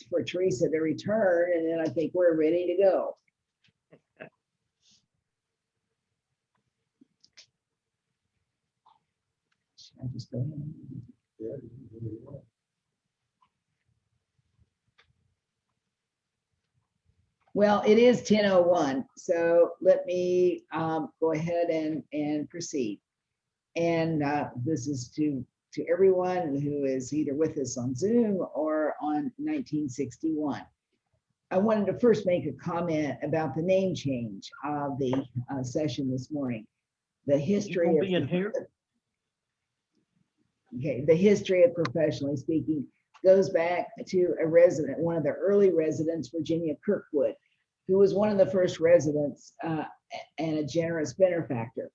for Teresa to return, and then I think we're ready to go. Should I just go ahead? Well, it is 10:01, so let me go ahead and proceed. And this is to everyone who is either with us on Zoom or on 1961. I wanted to first make a comment about the name change of the session this morning. The history of being here. Okay, the history of Professionally Speaking goes back to a resident, one of the early residents, Virginia Kirkwood, who was one of the first residents and a generous benefactor.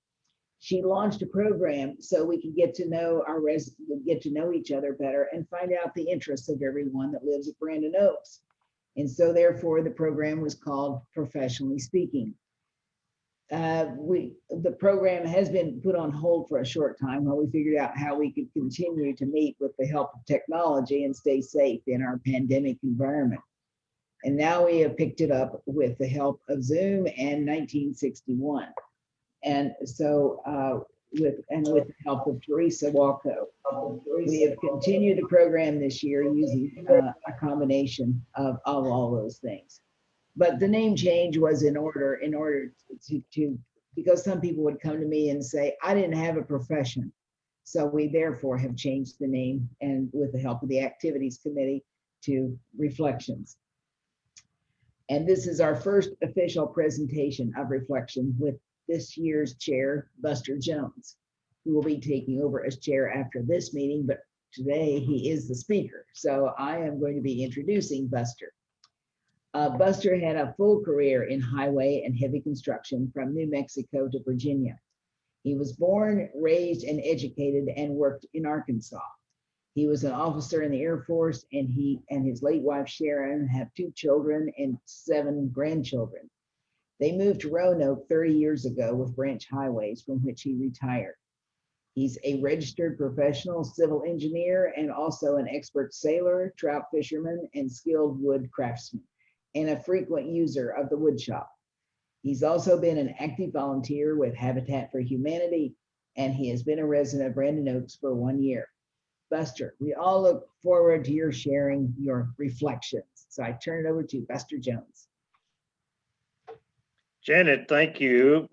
She launched a program so we could get to know our residents, get to know each other better and find out the interests of everyone that lives at Brandon Oaks. And so therefore the program was called Professionally Speaking. The program has been put on hold for a short time while we figured out how we could continue to meet with the help of technology and stay safe in our pandemic environment. And now we have picked it up with the help of Zoom and 1961. And so with the help of Teresa Walco, we have continued the program this year using a combination of all those things. But the name change was in order to because some people would come to me and say, I didn't have a profession. So we therefore have changed the name, and with the help of the activities committee, to Reflections. And this is our first official presentation of Reflection with this year's chair, Buster Jones, who will be taking over as chair after this meeting, but today he is the speaker. So I am going to be introducing Buster. Buster had a full career in highway and heavy construction from New Mexico to Virginia. He was born, raised, and educated and worked in Arkansas. He was an officer in the Air Force, and he and his late wife Sharon have 2 children and 7 grandchildren. They moved to Roanoke 30 years ago with Branch Highways, from which he retired. He's a registered professional civil engineer and also an expert sailor, trout fisherman, and skilled wood craftsman, and a frequent user of the wood shop. He's also been an active volunteer with Habitat for Humanity, and he has been a resident of Brandon Oaks for 1 year. Buster, we all look forward to your sharing your reflections. So I turn it over to Buster Jones. Janet, thank you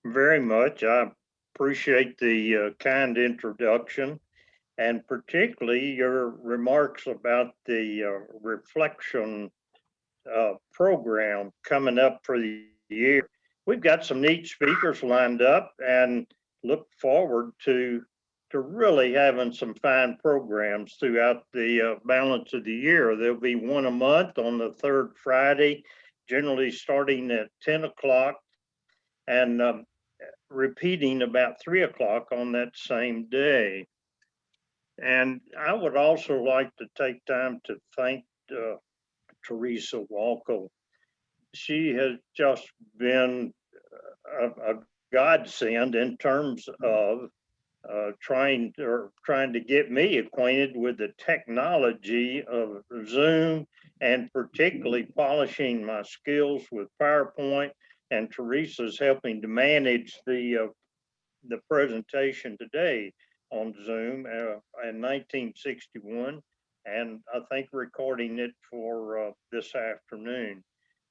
very much. I appreciate the kind introduction, and particularly your remarks about the reflection program coming up for the year. We've got some neat speakers lined up and look forward to really having some fine programs throughout the balance of the year. There'll be one a month on the 3rd Friday, generally starting at 10 o'clock and repeating about 3 o'clock on that same day. And I would also like to take time to thank Teresa Walco. She has just been a godsend in terms of trying to get me acquainted with the technology of Zoom, and particularly polishing my skills with PowerPoint. And Teresa's helping to manage the presentation today on Zoom in 1961, and I think recording it for this afternoon.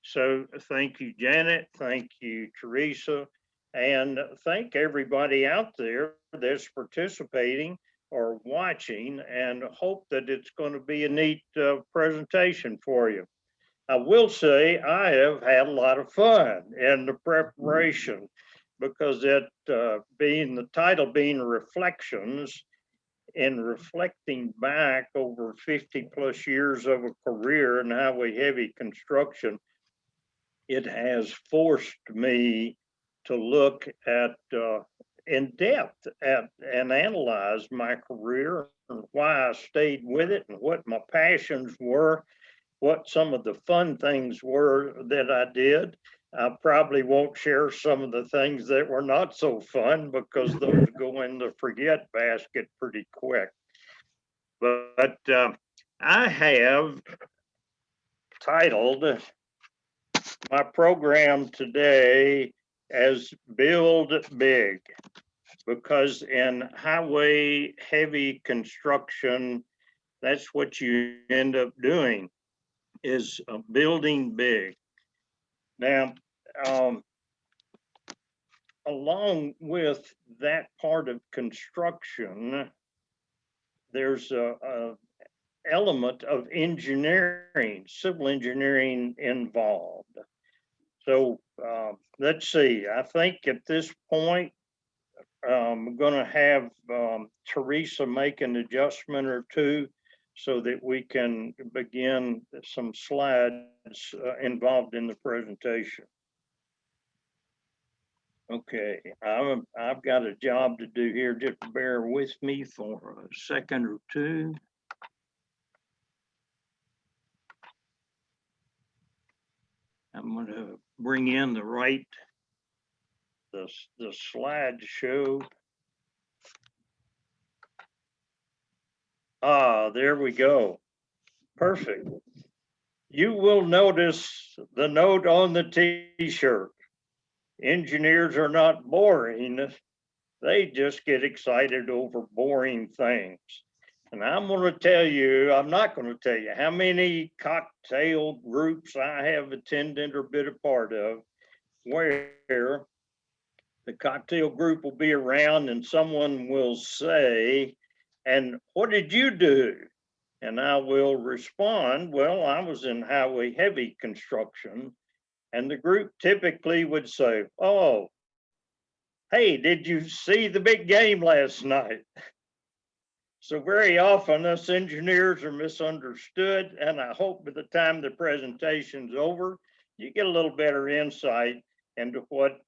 So thank you, Janet. Thank you, Teresa. And thank everybody out there that's participating or watching, and hope that it's going to be a neat presentation for you. I will say I have had a lot of fun in the preparation, because it being the title being Reflections, in reflecting back over 50 plus years of a career in highway heavy construction, it has forced me to look at in depth at and analyze my career and why I stayed with it and what my passions were, what some of the fun things were that I did. I probably won't share some of the things that were not so fun, because those go in the forget basket pretty quick. But I have titled my program today as Build Big, because in highway heavy construction, that's what you end up doing, is building big. Now, along with that part of construction, there's a element of engineering, civil engineering involved. So let's see, I think at this point, I'm going to have Teresa make an adjustment or two so that we can begin some slides involved in the presentation. Okay, I've got a job to do here. Just bear with me for a second or two. I'm going to bring in the right, the slideshow. There we go. Perfect. You will notice the note on the t-shirt. Engineers are not boring. They just get excited over boring things. And I'm going to tell you, I'm not going to tell you how many cocktail groups I have attended or been a part of where the cocktail group will be around and someone will say, and what did you do? And I will respond, well, I was in highway heavy construction. And the group typically would say, oh, hey, did you see the big game last night? So very often us engineers are misunderstood, and I hope by the time the presentation's over, you get a little better insight into what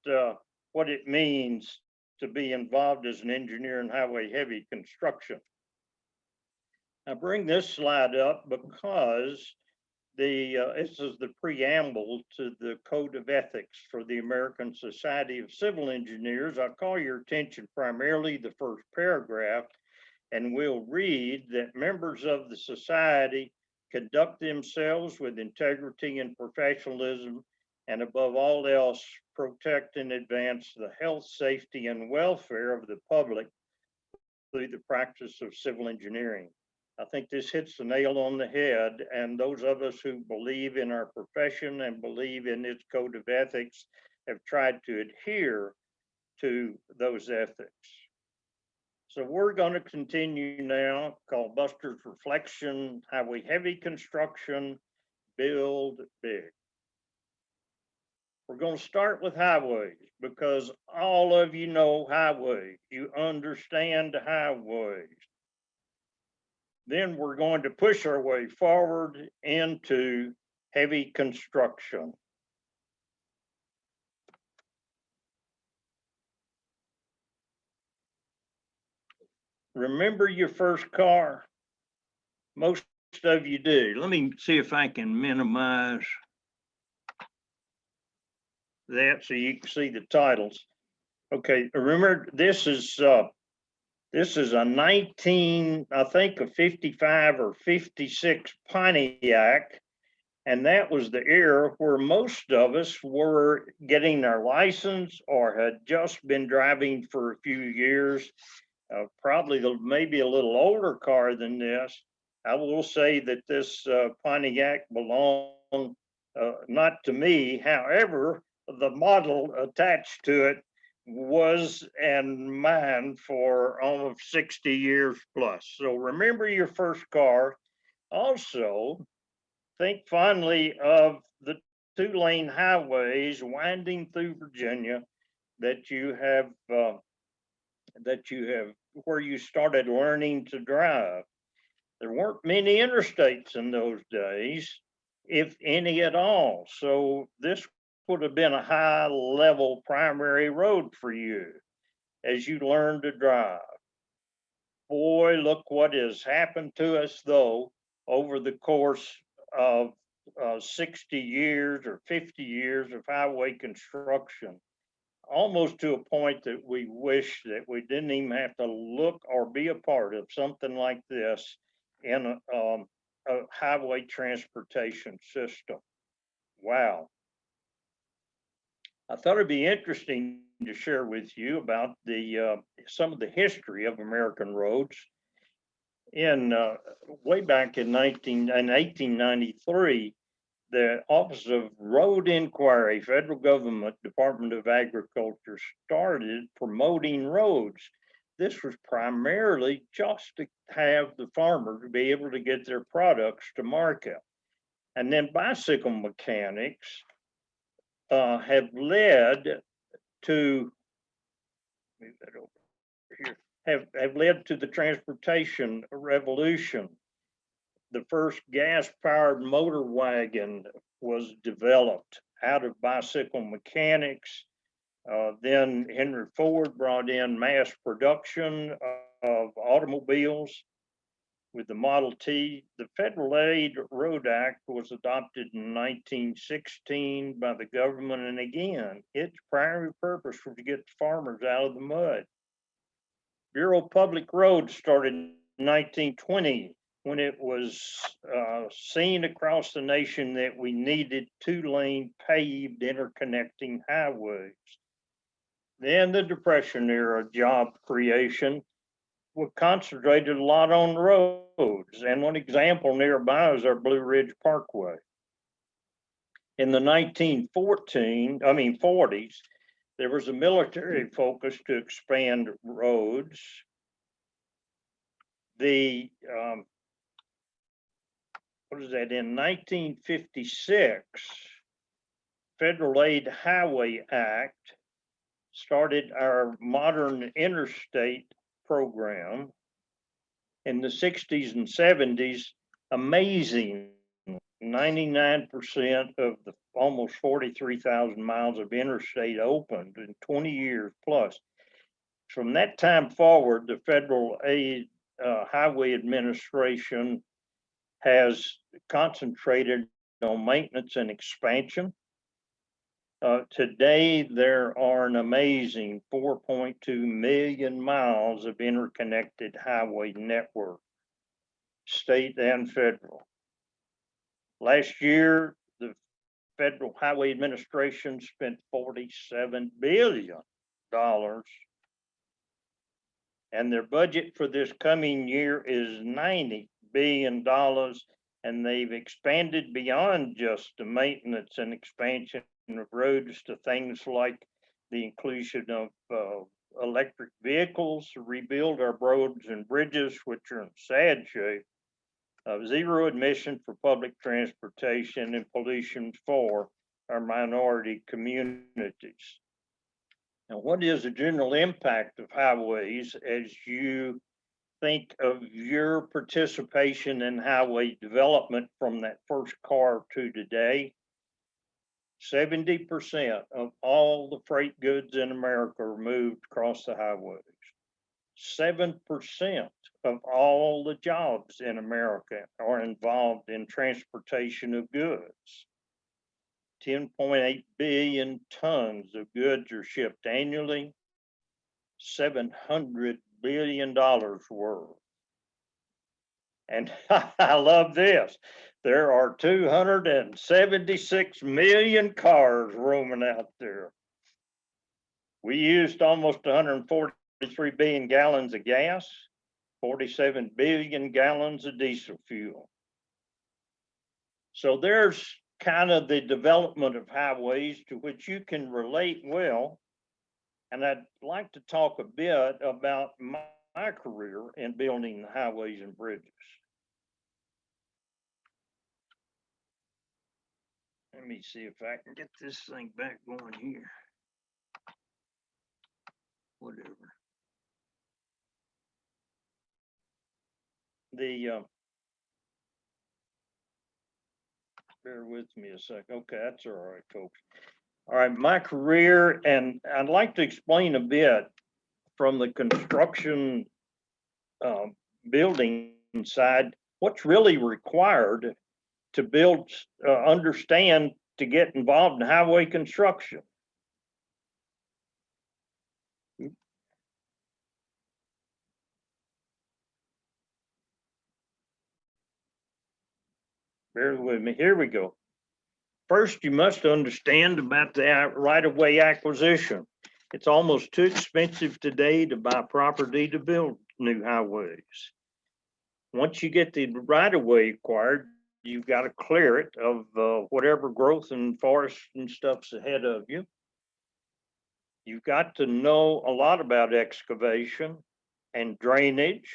it means to be involved as an engineer in highway heavy construction. I bring this slide up because this is the preamble to the Code of Ethics for the American Society of Civil Engineers. I'll call your attention primarily the first paragraph, and we'll read that members of the society conduct themselves with integrity and professionalism, and above all else, protect and advance the health, safety, and welfare of the public through the practice of civil engineering. I think this hits the nail on the head, and those of us who believe in our profession and believe in its code of ethics have tried to adhere to those ethics. So we're going to continue now, called Buster's Reflection, Highway Heavy Construction, Build Big. We're going to start with highways because all of you know highways. You understand highways. Then we're going to push our way forward into heavy construction. Remember your first car? Most of you do. Let me see if I can minimize that so you can see the titles. Okay, remember this is a 19, I think a 55 or 56 Pontiac. And that was the era where most of us were getting our license or had just been driving for a few years. Probably maybe a little older car than this. I will say that this Pontiac belonged not to me. However, the model attached to it was and mine for almost 60 years plus. So remember your first car. Also, think fondly of the 2-lane highways winding through Virginia that you have where you started learning to drive. There weren't many interstates in those days, if any at all. So this would have been a high level primary road for you as you learn to drive. Boy, look what has happened to us though over the course of 60 years or 50 years of highway construction, almost to a point that we wish that we didn't even have to look or be a part of something like this in highway transportation system. Wow. I thought it'd be interesting to share with you about the some of the history of American roads. In way back in 1893, the Office of Road Inquiry, Federal Government, Department of Agriculture, started promoting roads. This was primarily just to have the farmer to be able to get their products to market. And then bicycle mechanics have led to, move that over here, have led to the transportation revolution. The first gas-powered motor wagon was developed out of bicycle mechanics. Then Henry Ford brought in mass production of automobiles with the Model T. The Federal Aid Road Act was adopted in 1916 by the government, and again, its primary purpose was to get farmers out of the mud. Bureau of Public Roads started in 1920 when it was seen across the nation that we needed 2-lane paved interconnecting highways. Then the Depression era job creation was concentrated a lot on roads. And one example nearby is our Blue Ridge Parkway. In the 40s, there was a military focus to expand roads. The, in 1956, Federal Aid Highway Act started our modern interstate program. In the 60s and 70s, amazing, 99% of the almost 43,000 miles of interstate opened in 20 years plus. From that time forward, the Federal Aid Highway Administration has concentrated on maintenance and expansion. Today, there are an amazing 4.2 million miles of interconnected highway network, state and federal. Last year, the Federal Highway Administration spent $47 billion, and their budget for this coming year is $90 billion, and they've expanded beyond just the maintenance and expansion of roads to things like the inclusion of electric vehicles, to rebuild our roads and bridges, which are in sad shape, zero emission for public transportation, and pollution for our minority communities. Now, what is the general impact of highways as you think of your participation in highway development from that first car to today? 70% of all the freight goods in America are moved across the highways. 7% of all the jobs in America are involved in transportation of goods. 10.8 billion tons of goods are shipped annually, $700 billion worth. And I love this. There are 276 million cars roaming out there. We used almost 143 billion gallons of gas, 47 billion gallons of diesel fuel. So there's kind of the development of highways to which you can relate well. And I'd like to talk a bit about my career in building highways and bridges. Let me see if I can get this thing back going here. Whatever. Bear with me a sec. Okay, that's all right, folks. All right, my career, and I'd like to explain a bit from the construction building side, what's really required to build, understand, to get involved in highway construction. bear with me. Here we go. First, you must understand about the right-of-way acquisition. It's almost too expensive today to buy property to build new highways. Once you get the right-of-way acquired, you've got to clear it of whatever growth and forest and stuff's ahead of you. You've got to know a lot about excavation and drainage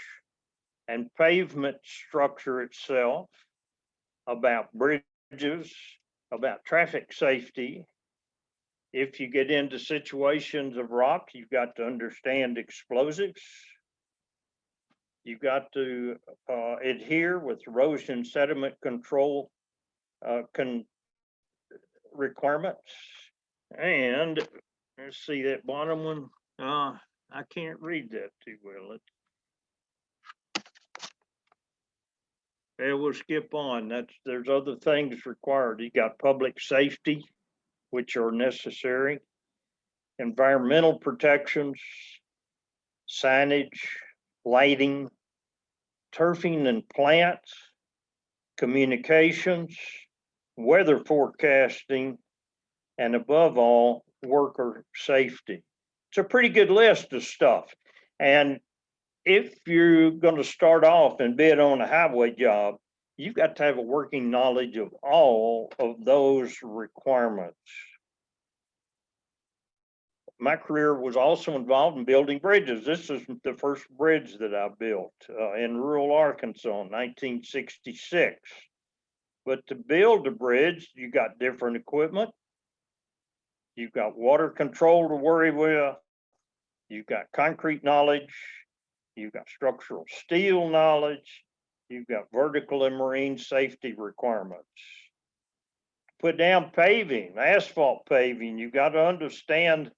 and pavement structure itself, about bridges, about traffic safety. If you get into situations of rock, you've got to understand explosives. You've got to adhere with erosion sediment control requirements. And let's see that bottom one. I can't read that too well. We'll skip on. There's other things required. You got public safety, which are necessary, environmental protections, signage, lighting, turfing and plants, communications, weather forecasting, and above all, worker safety. It's a pretty good list of stuff. And if you're going to start off and bid on a highway job, you've got to have a working knowledge of all of those requirements. My career was also involved in building bridges. This is the first bridge that I built in rural Arkansas in 1966. But to build a bridge, you got different equipment. You've got water control to worry with. You've got concrete knowledge. You've got structural steel knowledge. You've got vertical and marine safety requirements. Put down paving, asphalt paving, you've got to understand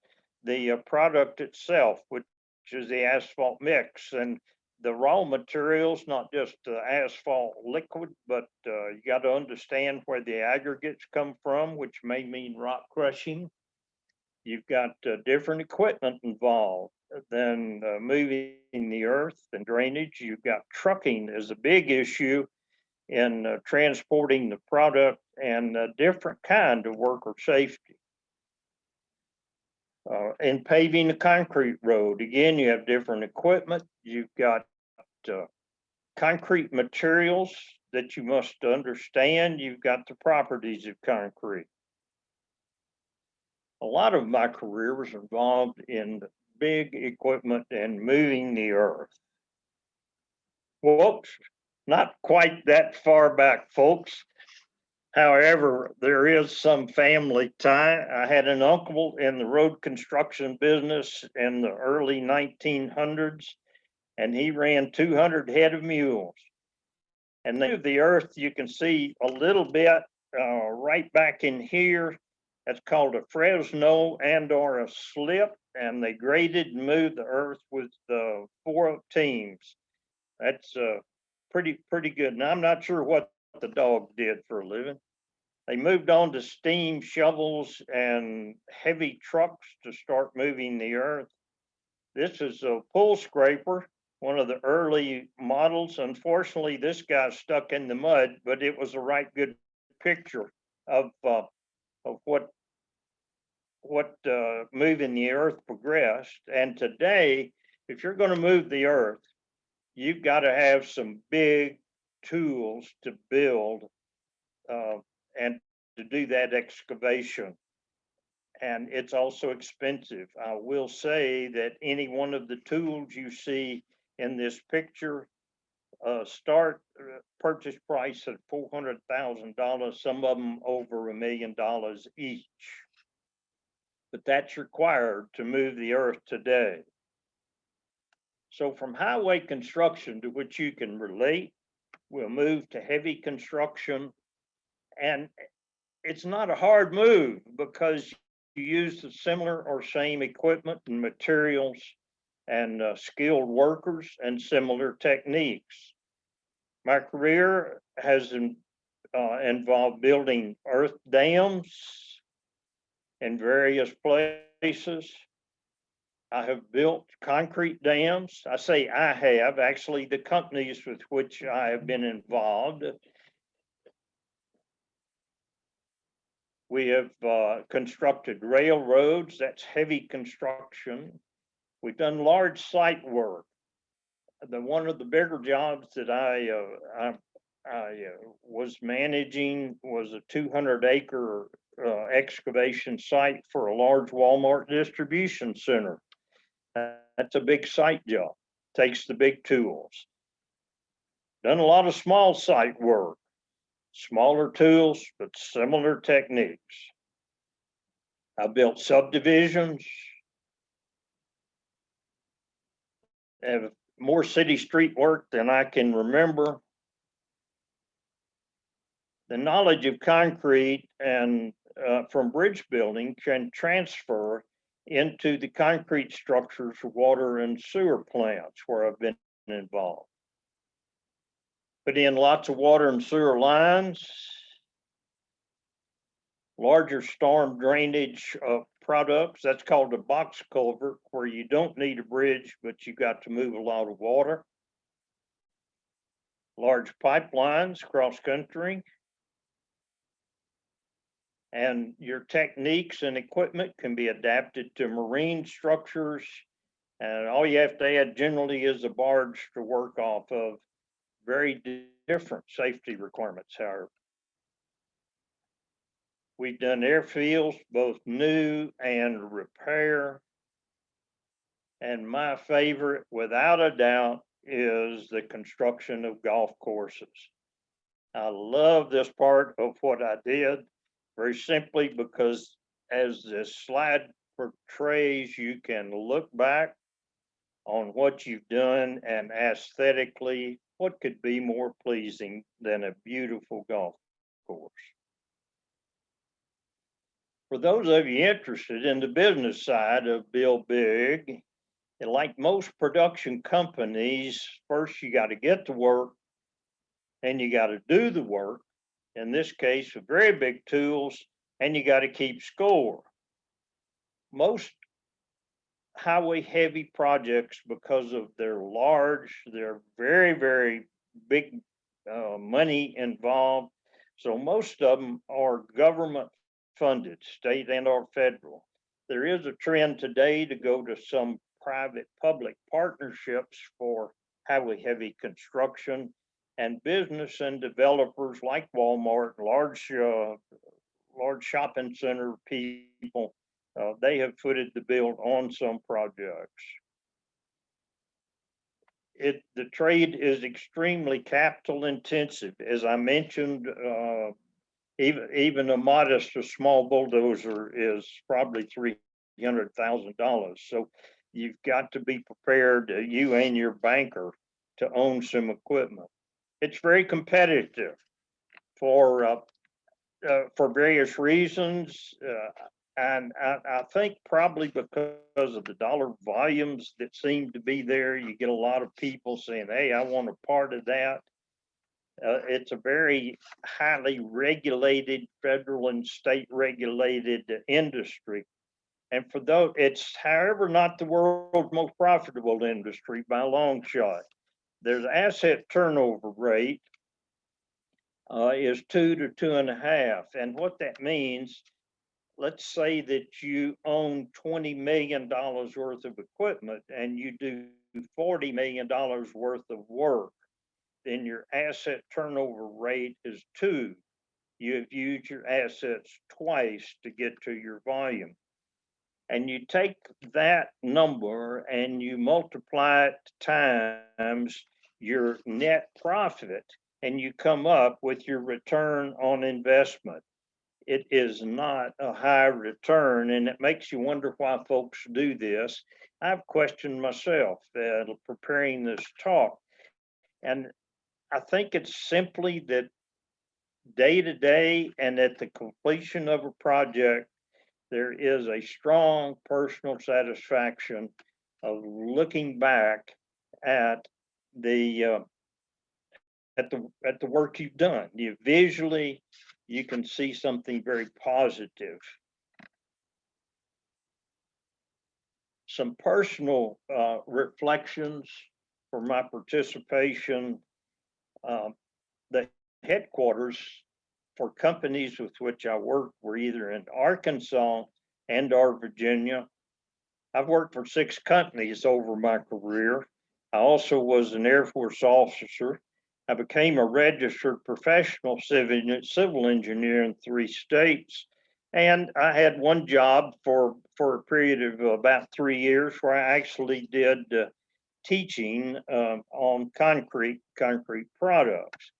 the product itself, which is the asphalt mix, and the raw materials, not just the asphalt liquid, but you got to understand where the aggregates come from, which may mean rock crushing. You've got different equipment involved than moving the earth and drainage. You've got trucking as a big issue in transporting the product, and a different kind of worker safety. In paving a concrete road, again, you have different equipment. You've got concrete materials that you must understand. You've got the properties of concrete. A lot of my career was involved in big equipment and moving the earth. Whoops, not quite that far back, folks. However, there is some family tie. I had an uncle in the road construction business in the early 1900s, and he ran 200 head of mules. And the earth, you can see a little bit right back in here. That's called a Fresno and or a slip, and they graded and moved the earth with 4 teams. That's pretty good. Now, I'm not sure what the dog did for a living. They moved on to steam shovels and heavy trucks to start moving the earth. This is a pull scraper, one of the early models. Unfortunately, this guy's stuck in the mud, but it was a right good picture of what moving the earth progressed. And today, if you're going to move the earth, you've got to have some big tools to build and to do that excavation. And it's also expensive. I will say that any one of the tools you see in this picture start purchase price at $400,000, some of them over $1 million each. But that's required to move the earth today. So from highway construction, to which you can relate, we'll move to heavy construction. And it's not a hard move because you use the similar or same equipment and materials and skilled workers and similar techniques. My career has involved building earth dams in various places. I have built concrete dams. I say I have, actually the companies with which I have been involved We have constructed railroads. That's heavy construction. We've done large site work. One of the bigger jobs that I was managing was a 200-acre excavation site for a large Walmart distribution center. That's a big site job. Takes the big tools. Done a lot of small site work, smaller tools, but similar techniques. I built subdivisions, have more city street work than I can remember. The knowledge of concrete and from bridge building can transfer into the concrete structures of water and sewer plants where I've been involved. Put in lots of water and sewer lines, larger storm drainage products. That's called a box culvert, where you don't need a bridge, but you got to move a lot of water. Large pipelines cross country. And your techniques and equipment can be adapted to marine structures. And all you have to add generally is a barge to work off of. Very different safety requirements, however. We've done airfields, both new and repair. And my favorite, without a doubt, is the construction of golf courses. I love this part of what I did, very simply because as this slide portrays, you can look back on what you've done, and aesthetically, what could be more pleasing than a beautiful golf course? For those of you interested in the business side of Build Big, and like most production companies, first you got to get to work, and you got to do the work. In this case, with very big tools, and you got to keep score. Most highway heavy projects, because of their they're very, very big money involved. So most of them are government funded, state and or federal. There is a trend today to go to some private public partnerships for highway heavy construction, and business and developers like Walmart, large shopping center people, they have footed the bill on some projects. The trade is extremely capital intensive. As I mentioned, even a small bulldozer is probably $300,000. So you've got to be prepared, you and your banker, to own some equipment. It's very competitive for various reasons. And I think probably because of the dollar volumes that seem to be there, you get a lot of people saying, hey, I want a part of that. It's a very highly regulated, federal and state regulated industry. And for those, it's, however, not the world's most profitable industry by a long shot. There's asset turnover rate is 2 to 2.5. And what that means, let's say that you own $20 million worth of equipment and you do $40 million worth of work, then your asset turnover rate is 2. You have used your assets twice to get to your volume. And you take that number and you multiply it times your net profit, and you come up with your return on investment. It is not a high return, and it makes you wonder why folks do this. I've questioned myself preparing this talk, and I think it's simply that day to day and at the completion of a project, there is a strong personal satisfaction of looking back at the work you've done. You visually, you can see something very positive. Some personal reflections for my participation. The headquarters for companies with which I worked were either in Arkansas and or Virginia. I've worked for 6 companies over my career. I also was an Air Force officer. I became a registered professional civil engineer in 3 states. And I had one job for a period of about 3 years where I actually did teaching on concrete products.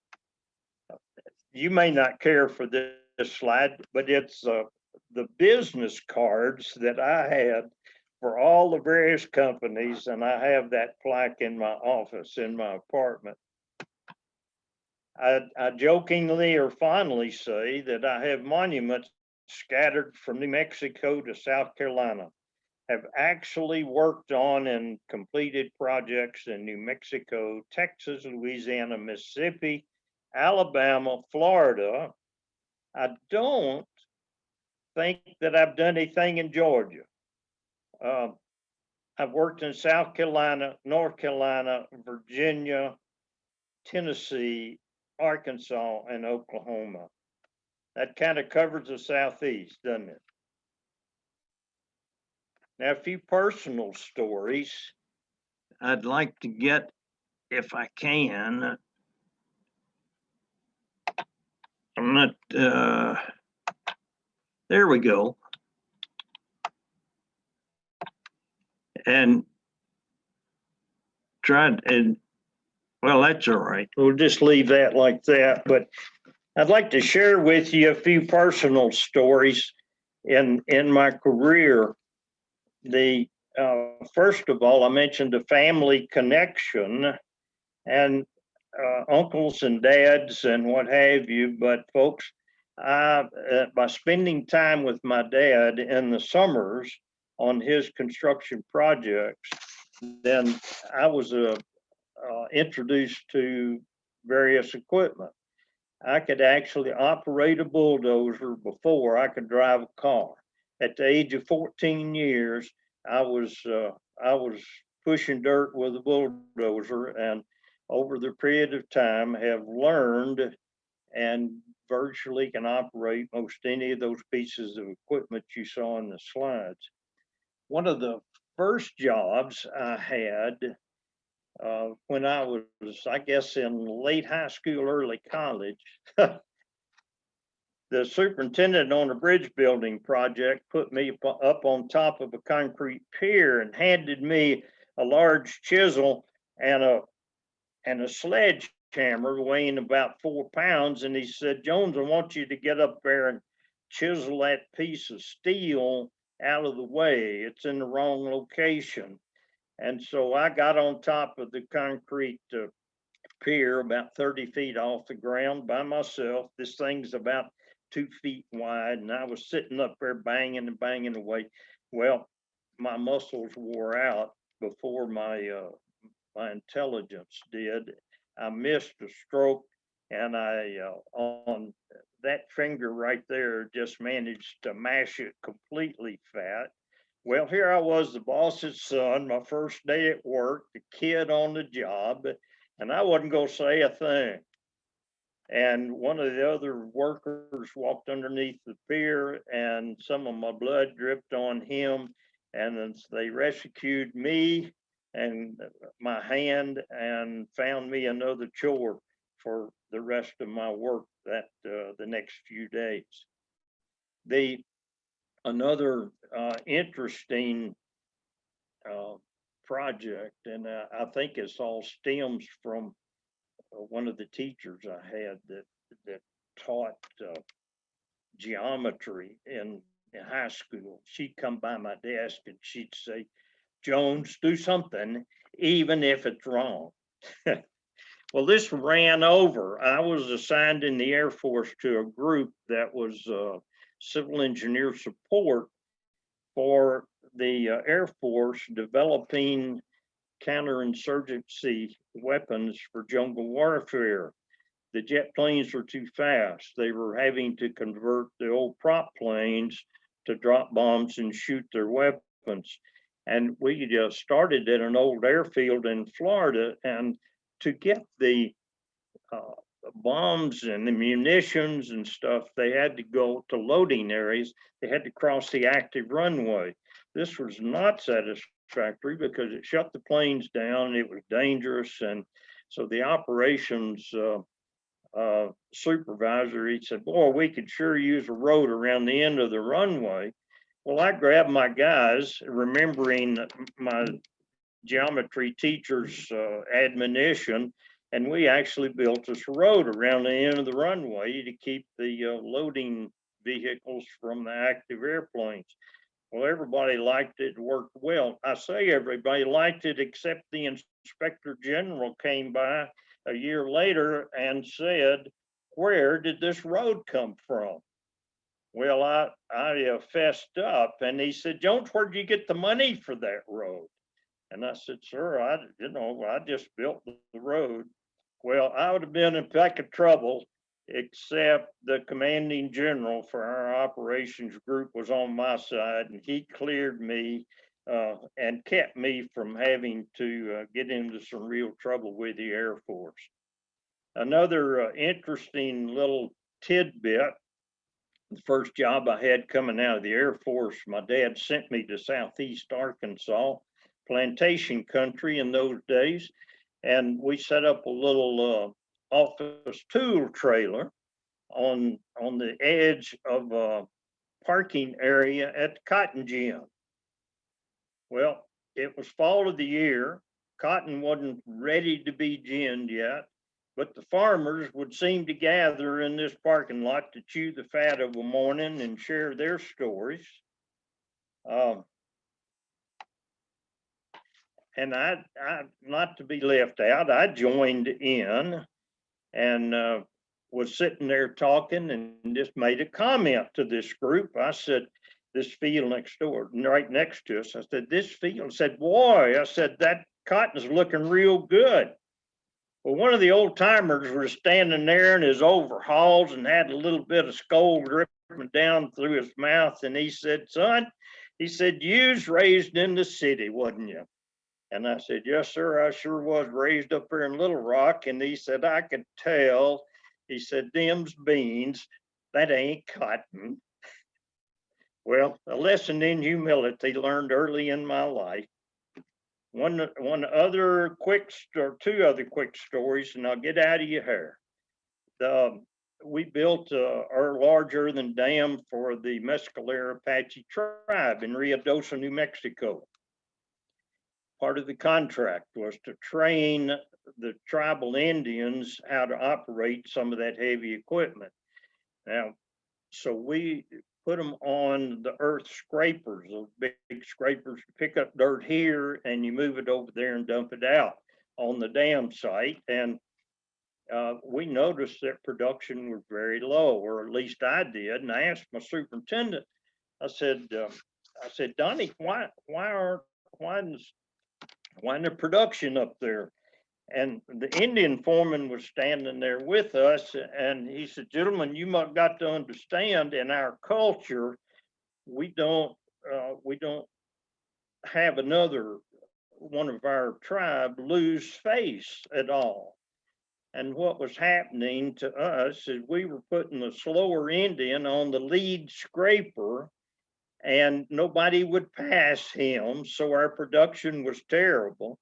You may not care for this slide, but it's the business cards that I had for all the various companies, and I have that plaque in my office, in my apartment. I jokingly or fondly say that I have monuments scattered from New Mexico to South Carolina, have actually worked on and completed projects in New Mexico, Texas, Louisiana, Mississippi, Alabama, Florida. I don't think that I've done anything in Georgia. I've worked in South Carolina, North Carolina, Virginia, Tennessee, Arkansas, and Oklahoma. That kind of covers the Southeast, doesn't it? Now, a few personal stories I'd like to get, if I can. I'm not, there we go. And tried, and well, that's all right. We'll just leave that like that. But I'd like to share with you a few personal stories in my career. The first of all, I mentioned the family connection and uncles and dads and what have you. But folks, by spending time with my dad in the summers on his construction projects, then I was introduced to various equipment. I could actually operate a bulldozer before I could drive a car. At the age of 14 years, I was pushing dirt with a bulldozer, and over the period of time have learned and virtually can operate most any of those pieces of equipment you saw in the slides. One of the first jobs I had when I was, I guess, in late high school, early college, the superintendent on a bridge building project put me up on top of a concrete pier and handed me a large chisel and a sledgehammer weighing about 4 pounds. And he said, "Jones, I want you to get up there and chisel that piece of steel out of the way. It's in the wrong location." And so I got on top of the concrete pier about 30 feet off the ground by myself. This thing's about 2 feet wide, and I was sitting up there banging and banging away. Well, my muscles wore out before my intelligence did. I missed a stroke, and I on that finger right there just managed to mash it completely fat. Well, here I was, the boss's son, my first day at work, the kid on the job, and I wasn't going to say a thing. And one of the other workers walked underneath the pier, and some of my blood dripped on him, and then they rescued me and my hand and found me another chore for the rest of my work that the next few days. Another interesting project, and I think it's all stems from one of the teachers I had that taught geometry in high school. She'd come by my desk and she'd say, "Jones, do something, even if it's wrong." Well, this ran over. I was assigned in the Air Force to a group that was civil engineer support for the Air Force developing counterinsurgency weapons for jungle warfare. The jet planes were too fast. They were having to convert the old prop planes to drop bombs and shoot their weapons. And we started at an old airfield in Florida, and to get the bombs and the munitions and stuff, they had to go to loading areas. They had to cross the active runway. This was not satisfactory because it shut the planes down. It was dangerous. And so the operations supervisor, he said, boy, we could sure use a road around the end of the runway. Well, I grabbed my guys, remembering my geometry teacher's admonition, and we actually built this road around the end of the runway to keep the loading vehicles from the active airplanes. Well, everybody liked it, worked well. I say everybody liked it except the inspector general came by a year later and said, where did this road come from? Well, I fessed up, and he said, Jones, where'd you get the money for that road? And I said, sir, I just built the road. Well, I would have been in a peck of trouble, except the commanding general for our operations group was on my side, and he cleared me and kept me from having to get into some real trouble with the Air Force. Another interesting little tidbit, the first job I had coming out of the Air Force, my dad sent me to Southeast Arkansas, plantation country in those days. And we set up a little office tool trailer on the edge of a parking area at the cotton gin. Well, it was fall of the year. Cotton wasn't ready to be ginned yet, but the farmers would seem to gather in this parking lot to chew the fat of a morning and share their stories. And I, not to be left out, I joined in and was sitting there talking and just made a comment to this group. I said, this field next door, right next to us, I said, this field, said, boy, I said, that cotton's looking real good. Well, one of the old timers was standing there in his overalls and had a little bit of skull dripping down through his mouth. And he said, son, he said, you was raised in the city, wasn't you? And I said, yes, sir, I sure was raised up here in Little Rock. And he said, I could tell. He said, them's beans, that ain't cotton. Well, a lesson in humility learned early in my life. One other quick, or two other quick stories, and I'll get out of your hair. We built our large earthen dam for the Mescalero Apache tribe in Ruidoso, New Mexico. Part of the contract was to train the tribal Indians how to operate some of that heavy equipment. Now, so we put them on the earth scrapers, those big scrapers to pick up dirt here and you move it over there and dump it out on the dam site. And we noticed that production was very low, or at least I did. And I asked my superintendent, I said, Donnie, why isn't the production up there? And the Indian foreman was standing there with us, and he said, gentlemen, you must got to understand, in our culture, we don't have another one of our tribe lose face at all. And what was happening to us is we were putting the slower Indian on the lead scraper, and nobody would pass him, so our production was terrible.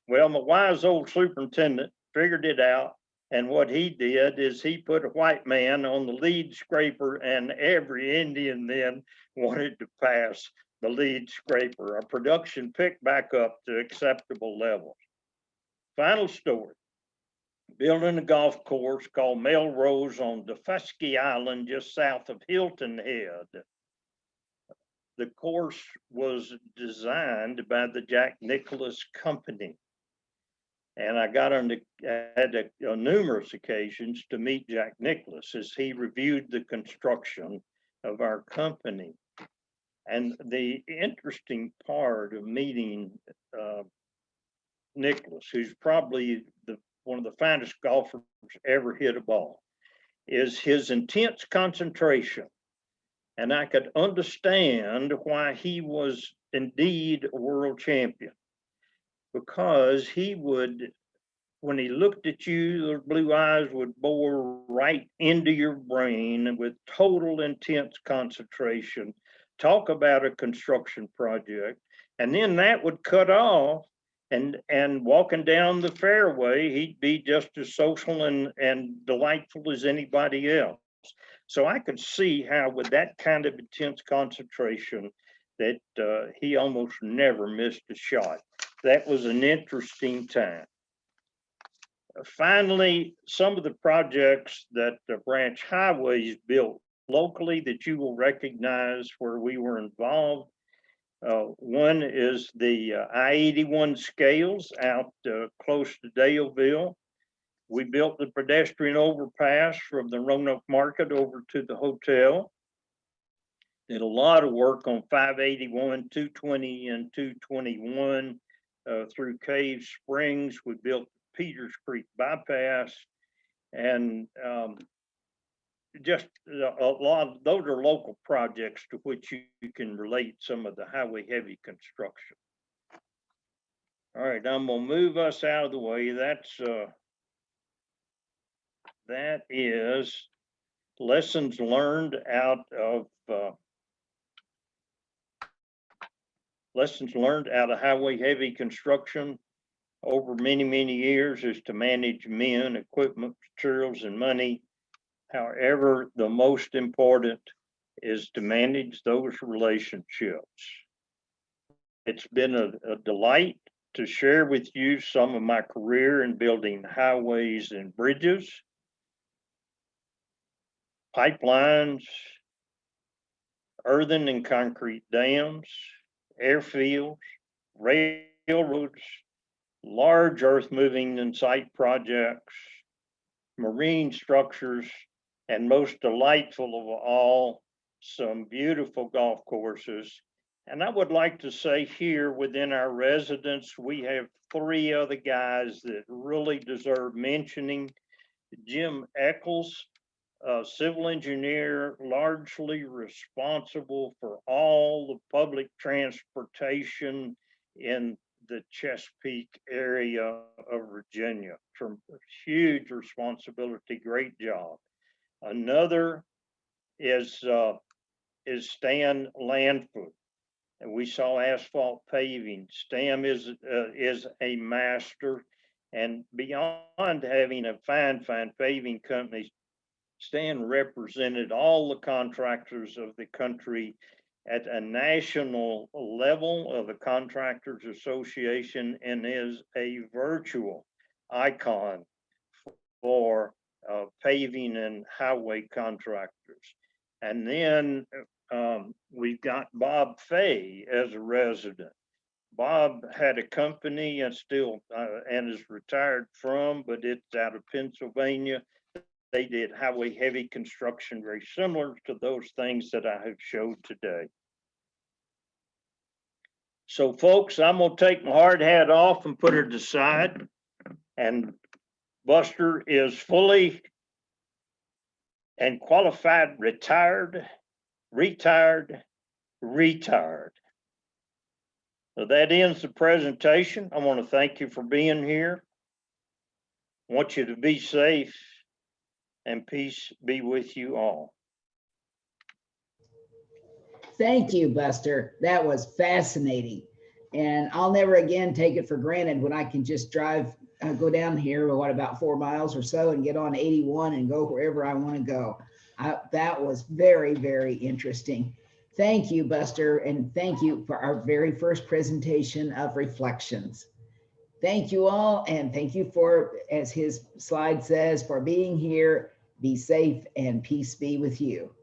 Well, my wise old superintendent figured it out, and what he did is he put a white man on the lead scraper, and every Indian then wanted to pass the lead scraper. Our production picked back up to acceptable levels. Final story. Building a golf course called Melrose on Defusky Island, just south of Hilton Head. The course was designed by the Jack Nicklaus Company. And I got on numerous occasions to meet Jack Nicklaus as he reviewed the construction of our company. And the interesting part of meeting Nicklaus, who's probably one of the finest golfers ever hit a ball, is his intense concentration. And I could understand why he was indeed a world champion, because he would when he looked at you, those blue eyes would bore right into your brain with total intense concentration. Talk about a construction project. And then that would cut off, and walking down the fairway, he'd be just as social and delightful as anybody else. So I could see how with that kind of intense concentration that he almost never missed a shot. That was an interesting time. Finally, some of the projects that the Branch Highways built locally that you will recognize where we were involved. One is the I-81 scales out close to Daleville. We built the pedestrian overpass from the Roanoke Market over to the hotel. Did a lot of work on 581, 220, and 221 through Cave Springs. We built Peters Creek bypass, and just a lot of those are local projects to which you can relate some of the highway heavy construction. All right, I'm gonna move us out of the way. That is lessons learned out of highway heavy construction over many, many years is to manage men, equipment, materials, and money. However, the most important is to manage those relationships. It's been a delight to share with you some of my career in building highways and bridges, pipelines, earthen and concrete dams, airfields, railroads, large earth moving and site projects, marine structures, and most delightful of all, some beautiful golf courses. And I would like to say here within our residence, we have 3 other guys that really deserve mentioning. Jim Eccles, civil engineer, largely responsible for all the public transportation in the Chesapeake area of Virginia. Huge responsibility, great job. Another is Stan Landfoot, and we saw asphalt paving. Stan is a master, and beyond having a fine paving company, Stan represented all the contractors of the country at a national level of the Contractors Association, and is a virtual icon for paving and highway contractors. And then we've got Bob Fay as a resident. Bob had a company and still and is retired from, but it's out of Pennsylvania. They did highway heavy construction, very similar to those things that I have showed today. So folks, I'm gonna take my hard hat off and put it aside. And Buster is fully and qualified retired. So that ends the presentation. I want to thank you for being here. I want you to be safe, and peace be with you all. Thank you, Buster. That was fascinating. And I'll never again take it for granted when I can just drive, go down here, about 4 miles or so, and get on 81 and go wherever I want to go. That was very, very interesting. Thank you, Buster. And thank you for our very first presentation of Reflections. Thank you all. And thank you for, as his slide says, for being here. Be safe and peace be with you.